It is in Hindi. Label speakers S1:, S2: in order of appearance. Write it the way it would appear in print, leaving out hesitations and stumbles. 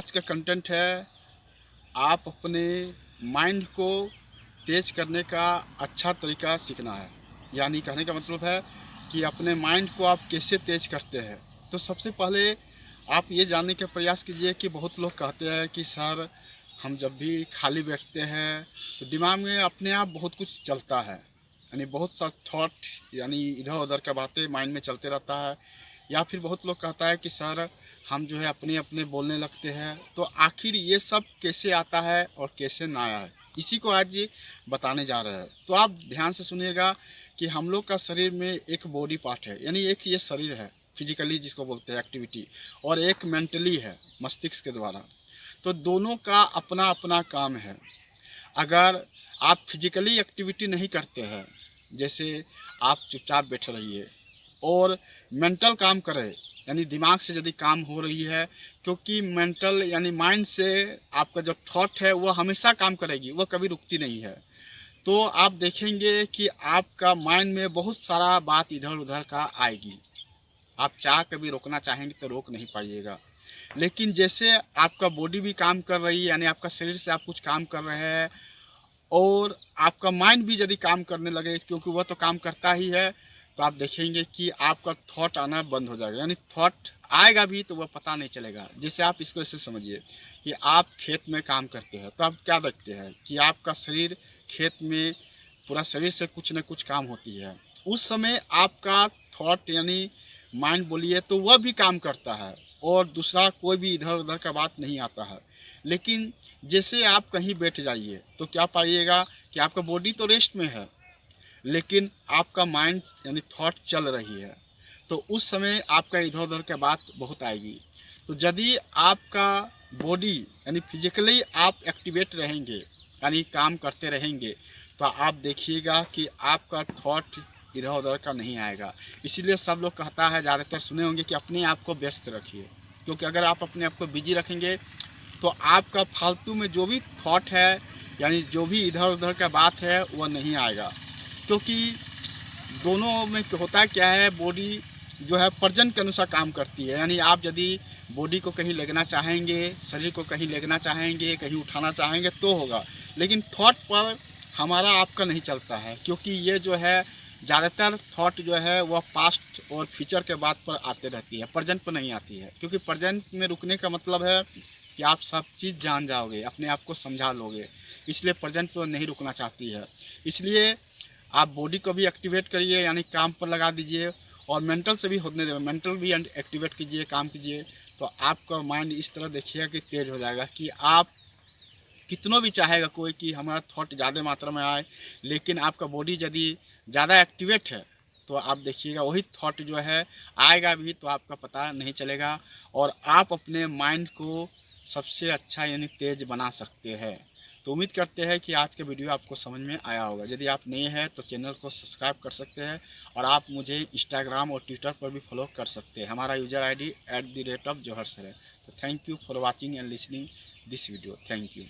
S1: आज का कंटेंट है आप अपने माइंड को तेज करने का अच्छा तरीका सीखना है। यानी कहने का मतलब है कि अपने माइंड को आप कैसे तेज करते हैं। तो सबसे पहले आप ये जानने का प्रयास कीजिए कि बहुत लोग कहते हैं कि सर हम जब भी खाली बैठते हैं तो दिमाग में अपने आप बहुत कुछ चलता है, यानी बहुत सा थॉट यानी इधर उधर का बातें माइंड में चलते रहता है। या फिर बहुत लोग कहता है कि सर हम जो है अपने अपने बोलने लगते हैं। तो आखिर ये सब कैसे आता है और कैसे ना आया है, इसी को आज ये बताने जा रहे हैं। तो आप ध्यान से सुनिएगा कि हम लोग का शरीर में एक बॉडी पार्ट है, यानी एक ये शरीर है फिजिकली जिसको बोलते हैं एक्टिविटी, और एक मेंटली है मस्तिष्क के द्वारा। तो दोनों का अपना अपना काम है। अगर आप फिजिकली एक्टिविटी नहीं करते हैं, जैसे आप चुपचाप बैठे रहिए और मेंटल काम करें, यानी दिमाग से यदि काम हो रही है, क्योंकि मेंटल यानी माइंड से आपका जो थॉट है वो हमेशा काम करेगी, वो कभी रुकती नहीं है। तो आप देखेंगे कि आपका माइंड में बहुत सारा बात इधर उधर का आएगी। आप चाह कभी रोकना चाहेंगे तो रोक नहीं पाइएगा। लेकिन जैसे आपका बॉडी भी काम कर रही है, यानी आपका शरीर से आप कुछ काम कर रहे हैं, और आपका माइंड भी यदि काम करने लगे, क्योंकि वह तो काम करता ही है, तो आप देखेंगे कि आपका थॉट आना बंद हो जाएगा। यानी थॉट आएगा भी तो वह पता नहीं चलेगा। जैसे आप इसको ऐसे समझिए कि आप खेत में काम करते हैं, तो आप क्या देखते हैं कि आपका शरीर खेत में पूरा शरीर से कुछ न कुछ काम होती है। उस समय आपका थॉट यानी माइंड बोलिए तो वह भी काम करता है, और दूसरा कोई भी इधर उधर का बात नहीं आता है। लेकिन जैसे आप कहीं बैठ जाइए तो क्या पाइएगा कि आपका बॉडी तो रेस्ट में है, लेकिन आपका माइंड यानी थॉट चल रही है। तो उस समय आपका इधर उधर की बात बहुत आएगी। तो यदि आपका बॉडी यानी फिजिकली आप एक्टिवेट रहेंगे, यानी काम करते रहेंगे, तो आप देखिएगा कि आपका थॉट इधर उधर का नहीं आएगा। इसीलिए सब लोग कहता है, ज़्यादातर सुने होंगे कि अपने आप को व्यस्त रखिए, क्योंकि अगर आप अपने आप को बिजी रखेंगे तो आपका फालतू में जो भी थॉट है, यानी जो भी इधर उधर का बात है, वह नहीं आएगा। क्योंकि दोनों में होता क्या है, बॉडी जो है प्रजन के अनुसार काम करती है। यानी आप यदि बॉडी को कहीं लेगना चाहेंगे, शरीर को कहीं लेगना चाहेंगे, कहीं उठाना चाहेंगे तो होगा। लेकिन थॉट पर हमारा आपका नहीं चलता है, क्योंकि ये जो है ज़्यादातर थॉट जो है वह पास्ट और फ्यूचर के बात पर आते रहती है, प्रेजेंट पर नहीं आती है। क्योंकि प्रेजेंट में रुकने का मतलब है कि आप सब चीज़ जान जाओगे, अपने आप को समझा लोगे, इसलिए प्रेजेंट पर नहीं रुकना चाहती है। इसलिए आप बॉडी को भी एक्टिवेट करिए, यानी काम पर लगा दीजिए, और मेंटल से भी होने दें, मेंटल भी एक्टिवेट कीजिए, काम कीजिए। तो आपका माइंड इस तरह देखिएगा कि तेज़ हो जाएगा कि आप कितनों भी चाहेगा कोई कि हमारा थॉट ज़्यादा मात्रा में आए, लेकिन आपका बॉडी यदि ज़्यादा एक्टिवेट है तो आप देखिएगा वही थॉट जो है आएगा भी तो आपका पता नहीं चलेगा, और आप अपने माइंड को सबसे अच्छा यानी तेज़ बना सकते हैं। तो उम्मीद करते हैं कि आज का वीडियो आपको समझ में आया होगा। यदि आप नए हैं तो चैनल को सब्सक्राइब कर सकते हैं, और आप मुझे इंस्टाग्राम और ट्विटर पर भी फॉलो कर सकते हैं। हमारा यूज़र ID @joharsir है। तो thank you for watching and listening this video. Thank you.